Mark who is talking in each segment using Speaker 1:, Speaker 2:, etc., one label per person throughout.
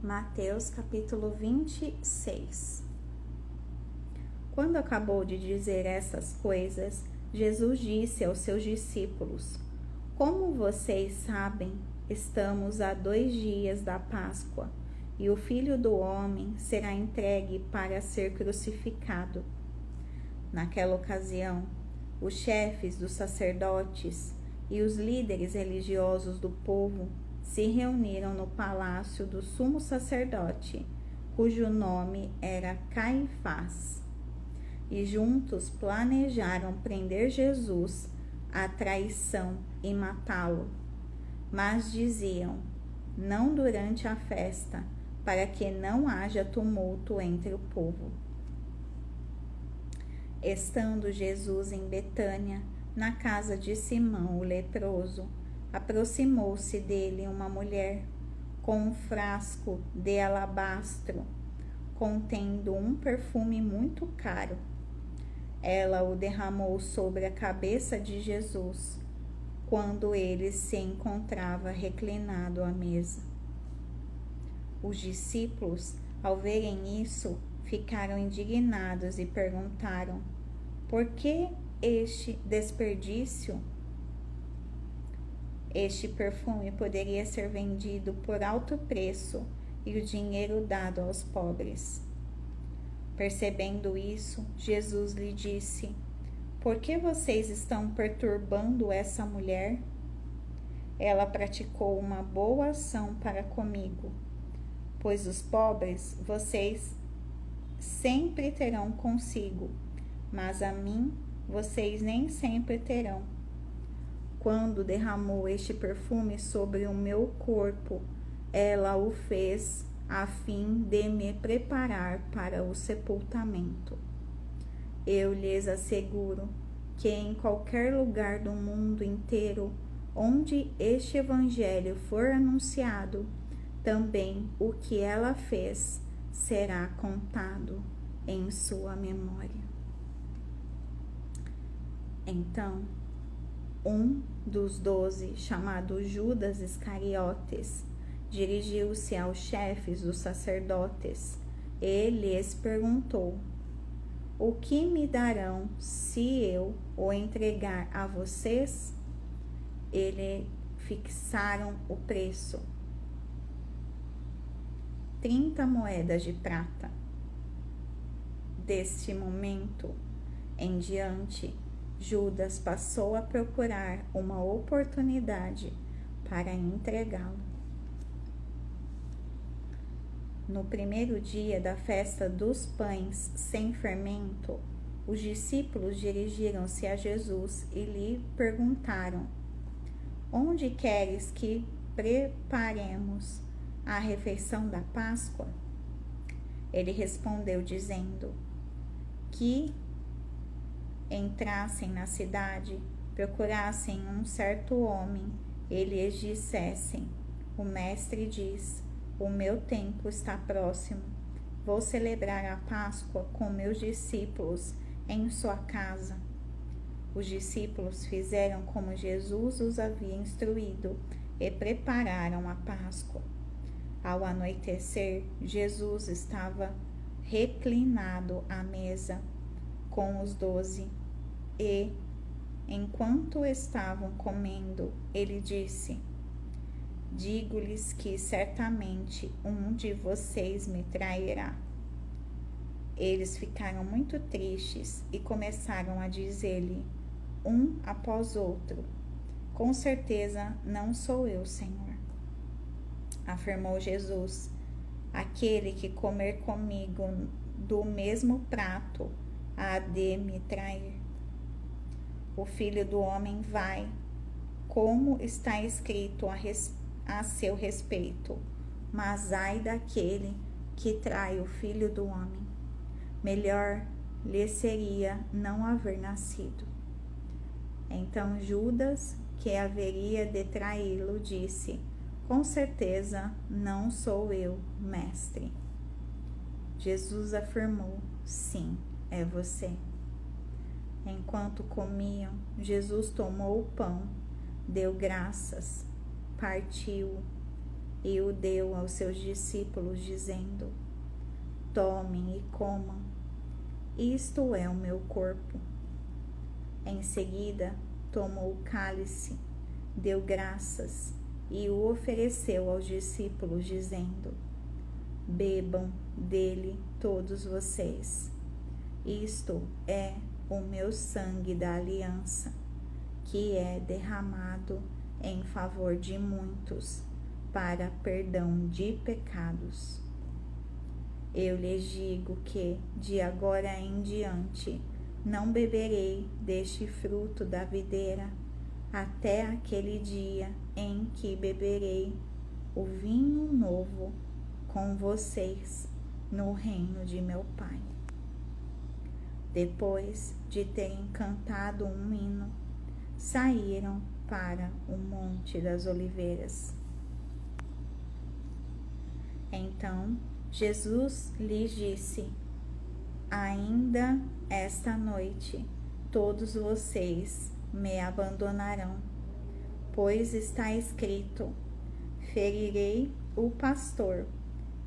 Speaker 1: Mateus capítulo 26. Quando acabou de dizer essas coisas, Jesus disse aos seus discípulos: Como vocês sabem, estamos a 2 dias da Páscoa, e o Filho do Homem será entregue para ser crucificado. Naquela ocasião, os chefes dos sacerdotes e os líderes religiosos do povo se reuniram no palácio do sumo sacerdote, cujo nome era Caifás, e juntos planejaram prender Jesus à traição e matá-lo. Mas diziam: não durante a festa, para que não haja tumulto entre o povo. Estando Jesus em Betânia, na casa de Simão o leproso, aproximou-se dele uma mulher com um frasco de alabastro, contendo um perfume muito caro. Ela o derramou sobre a cabeça de Jesus, quando ele se encontrava reclinado à mesa. Os discípulos, ao verem isso, ficaram indignados e perguntaram: por que este desperdício? Este perfume poderia ser vendido por alto preço e o dinheiro dado aos pobres. Percebendo isso, Jesus lhe disse: por que vocês estão perturbando essa mulher? Ela praticou uma boa ação para comigo, pois os pobres vocês sempre terão consigo, mas a mim vocês nem sempre terão. Quando derramou este perfume sobre o meu corpo, ela o fez a fim de me preparar para o sepultamento. Eu lhes asseguro que em qualquer lugar do mundo inteiro onde este evangelho for anunciado, também o que ela fez será contado em sua memória. Então, um dos 12, chamado Judas Iscariotes, dirigiu-se aos chefes dos sacerdotes e lhes perguntou: o que me darão se eu o entregar a vocês? Eles fixaram o preço: 30 moedas de prata. Deste momento em diante, Judas passou a procurar uma oportunidade para entregá-lo. No primeiro dia da festa dos pães sem fermento, os discípulos dirigiram-se a Jesus e lhe perguntaram: onde queres que preparemos a refeição da Páscoa? Ele respondeu dizendo: que entrassem na cidade, procurassem um certo homem e lhes dissessem: o mestre diz, o meu tempo está próximo, vou celebrar a Páscoa com meus discípulos em sua casa. Os discípulos fizeram como Jesus os havia instruído e prepararam a Páscoa. Ao anoitecer, Jesus estava reclinado à mesa com os 12 e, enquanto estavam comendo, ele disse: digo-lhes que certamente um de vocês me trairá. Eles ficaram muito tristes e começaram a dizer-lhe, um após outro: com certeza não sou eu, Senhor. Afirmou Jesus: aquele que comer comigo do mesmo prato há de me trair. O Filho do Homem vai, como está escrito a seu respeito, mas ai daquele que trai o Filho do Homem. Melhor lhe seria não haver nascido. Então Judas, que haveria de traí-lo, disse: com certeza não sou eu, mestre. Jesus afirmou: sim, é você. Enquanto comiam, Jesus tomou o pão, deu graças, partiu e o deu aos seus discípulos, dizendo: tomem e comam, isto é o meu corpo. Em seguida, tomou o cálice, deu graças e o ofereceu aos discípulos, dizendo: bebam dele todos vocês. Isto é o meu sangue da aliança, que é derramado em favor de muitos para perdão de pecados. Eu lhes digo que, de agora em diante, não beberei deste fruto da videira, até aquele dia em que beberei o vinho novo com vocês no reino de meu Pai. Depois de terem cantado um hino, saíram para o Monte das Oliveiras. Então Jesus lhes disse: ainda esta noite todos vocês me abandonarão, pois está escrito: ferirei o pastor,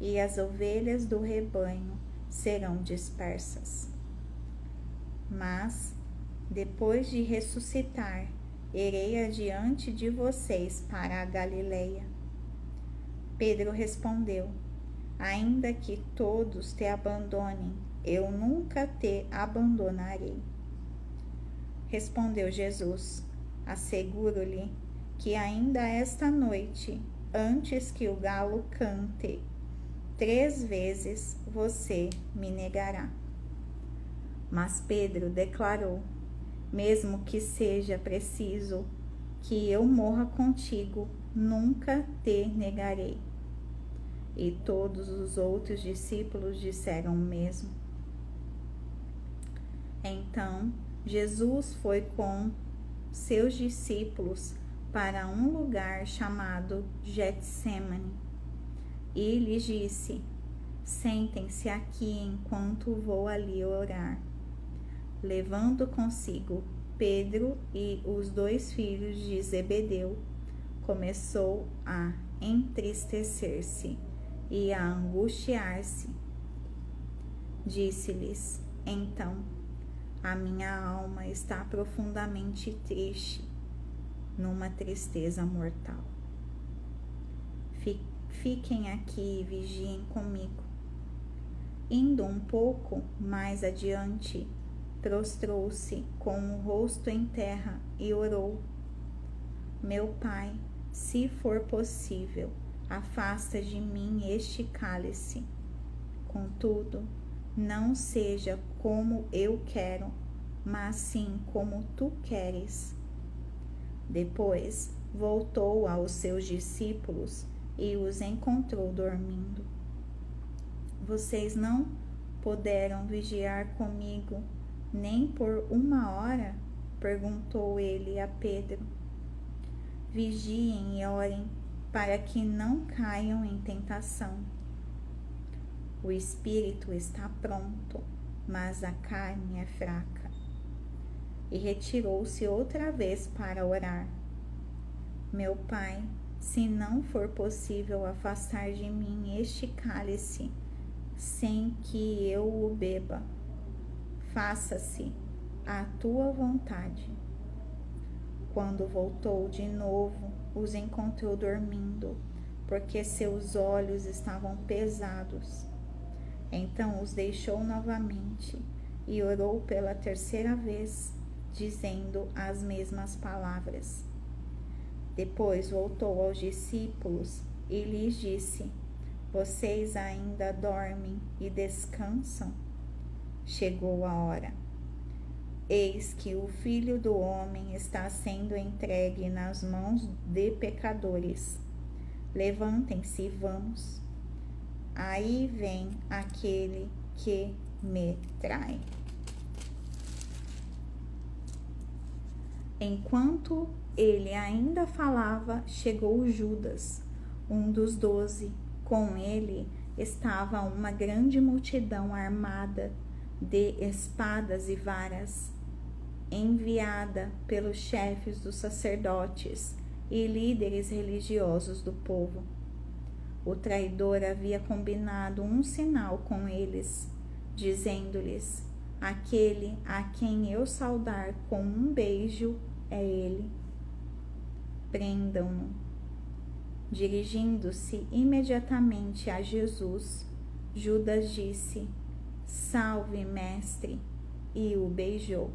Speaker 1: e as ovelhas do rebanho serão dispersas. Mas, depois de ressuscitar, irei adiante de vocês para a Galileia. Pedro respondeu: ainda que todos te abandonem, eu nunca te abandonarei. Respondeu Jesus: asseguro-lhe que ainda esta noite, antes que o galo cante, 3 vezes você me negará. Mas Pedro declarou: mesmo que seja preciso que eu morra contigo, nunca te negarei. E todos os outros discípulos disseram o mesmo. Então Jesus foi com seus discípulos para um lugar chamado Getsêmani e lhes disse: sentem-se aqui enquanto vou ali orar. Levando consigo Pedro e os 2 filhos de Zebedeu, começou a entristecer-se e a angustiar-se. Disse-lhes então: a minha alma está profundamente triste, numa tristeza mortal. Fiquem aqui e vigiem comigo. Indo um pouco mais adiante, prostrou-se com o rosto em terra e orou: meu Pai, se for possível, afasta de mim este cálice. Contudo, não seja como eu quero, mas sim como tu queres. Depois voltou aos seus discípulos e os encontrou dormindo. Vocês não puderam vigiar comigo nem por 1 hora? Perguntou ele a Pedro. Vigiem e orem, para que não caiam em tentação. O espírito está pronto, mas a carne é fraca. E retirou-se outra vez para orar. Meu Pai, se não for possível afastar de mim este cálice, sem que eu o beba, faça-se a tua vontade. Quando voltou de novo, os encontrou dormindo, porque seus olhos estavam pesados. Então os deixou novamente e orou pela 3ª vez, dizendo as mesmas palavras. Depois voltou aos discípulos e lhes disse: vocês ainda dormem e descansam? Chegou a hora. Eis que o Filho do Homem está sendo entregue nas mãos de pecadores. Levantem-se e vamos. Aí vem aquele que me trai. Enquanto ele ainda falava, chegou Judas, um dos 12. Com ele estava uma grande multidão armada de espadas e varas, enviada pelos chefes dos sacerdotes e líderes religiosos do povo. O traidor havia combinado um sinal com eles, dizendo-lhes: aquele a quem eu saudar com um beijo é ele. Prendam-no. Dirigindo-se imediatamente a Jesus, Judas disse: Salve, mestre, e o beijou.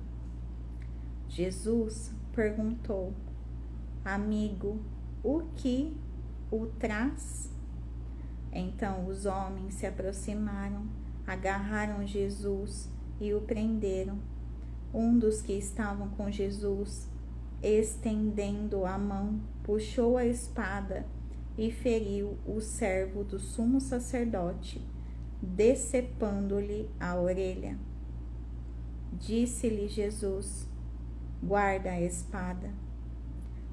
Speaker 1: Jesus perguntou: Amigo, o que o traz? Então os homens se aproximaram, agarraram Jesus e o prenderam. Um dos que estavam com Jesus, estendendo a mão, puxou a espada e feriu o servo do sumo sacerdote, decepando-lhe a orelha. Disse-lhe Jesus: Guarda a espada,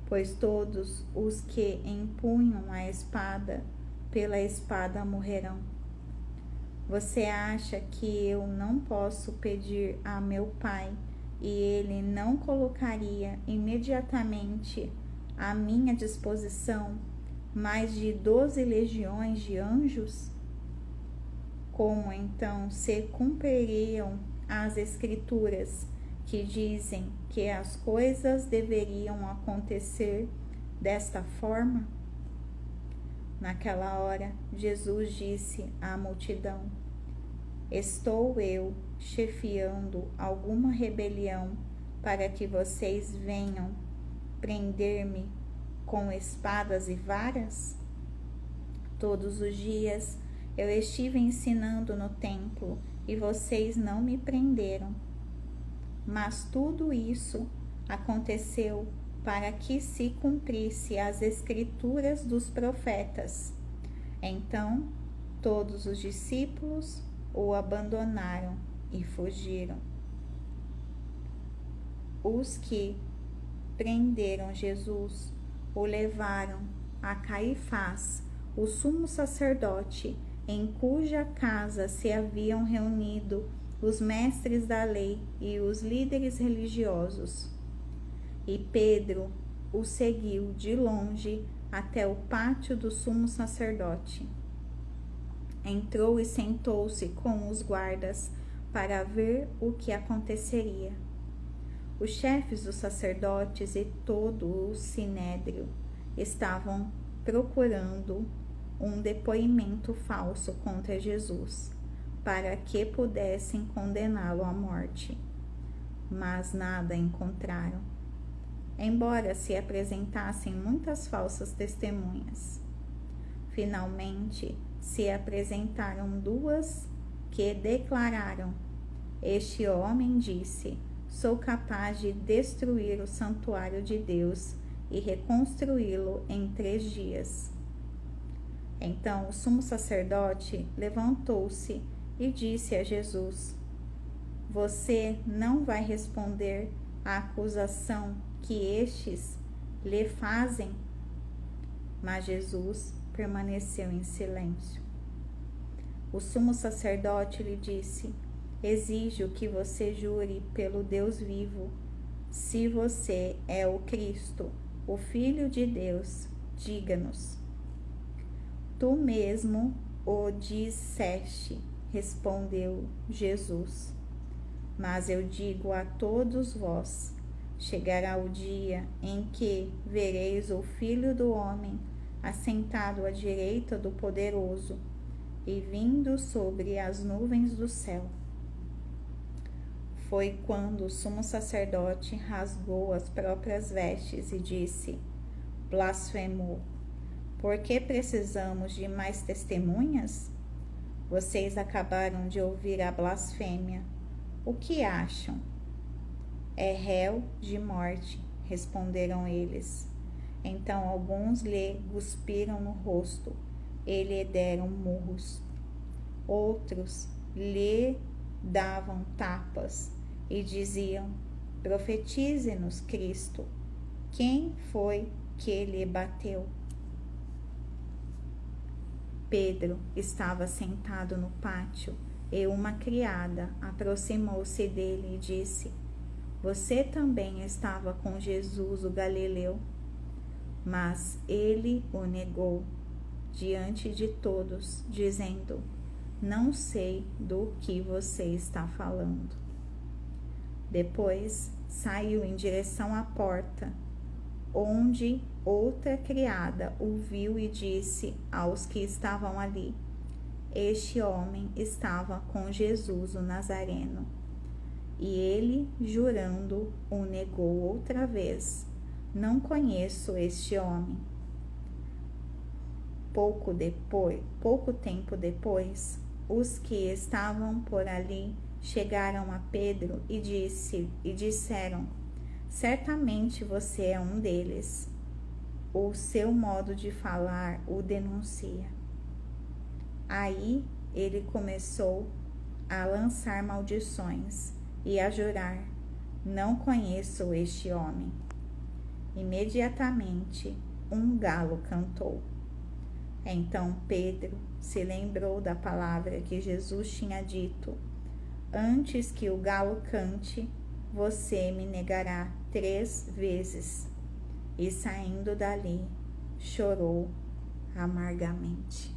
Speaker 1: pois todos os que empunham a espada, pela espada morrerão. Você acha que eu não posso pedir a meu Pai e ele não colocaria imediatamente à minha disposição mais de 12 legiões de anjos? Como então se cumpririam as Escrituras que dizem que as coisas deveriam acontecer desta forma? Naquela hora, Jesus disse à multidão: Estou eu chefiando alguma rebelião para que vocês venham prender-me com espadas e varas? Todos os dias eu estive ensinando no templo e vocês não me prenderam. Mas tudo isso aconteceu para que se cumprisse as escrituras dos profetas. Então, todos os discípulos o abandonaram e fugiram. Os que prenderam Jesus o levaram a Caifás, o sumo sacerdote, em cuja casa se haviam reunido os mestres da lei e os líderes religiosos. E Pedro o seguiu de longe até o pátio do sumo sacerdote. Entrou e sentou-se com os guardas para ver o que aconteceria. Os chefes dos sacerdotes e todo o sinédrio estavam procurando um depoimento falso contra Jesus, para que pudessem condená-lo à morte. Mas nada encontraram, embora se apresentassem muitas falsas testemunhas. Finalmente, se apresentaram duas que declararam: Este homem disse: Sou capaz de destruir o santuário de Deus e reconstruí-lo em 3 dias. Então o sumo sacerdote levantou-se e disse a Jesus: Você não vai responder à acusação que estes lhe fazem? Mas Jesus permaneceu em silêncio. O sumo sacerdote lhe disse: Exijo que você jure pelo Deus vivo. Se você é o Cristo, o Filho de Deus, diga-nos. Tu mesmo o disseste, respondeu Jesus. Mas eu digo a todos vós: chegará o dia em que vereis o Filho do Homem assentado à direita do Poderoso e vindo sobre as nuvens do céu. Foi quando o sumo sacerdote rasgou as próprias vestes e disse: Blasfemou. Por que precisamos de mais testemunhas? Vocês acabaram de ouvir a blasfêmia. O que acham? É réu de morte, responderam eles. Então alguns lhe cuspiram no rosto e lhe deram murros. Outros lhe davam tapas e diziam: Profetize-nos, Cristo. Quem foi que lhe bateu? Pedro estava sentado no pátio e uma criada aproximou-se dele e disse: Você também estava com Jesus o Galileu? Mas ele o negou. diante de todos, dizendo: não sei do que você está falando. Depois saiu em direção à porta, onde outra criada o viu e disse aos que estavam ali: este homem estava com Jesus o Nazareno. E ele, jurando, o negou outra vez: não conheço este homem. Pouco tempo depois, os que estavam por ali chegaram a Pedro e disseram: certamente você é um deles. O seu modo de falar o denuncia. Aí ele começou a lançar maldições e a jurar: não conheço este homem. Imediatamente um galo cantou. Então Pedro se lembrou da palavra que Jesus tinha dito: antes que o galo cante, você me negará 3 vezes. E saindo dali, chorou amargamente.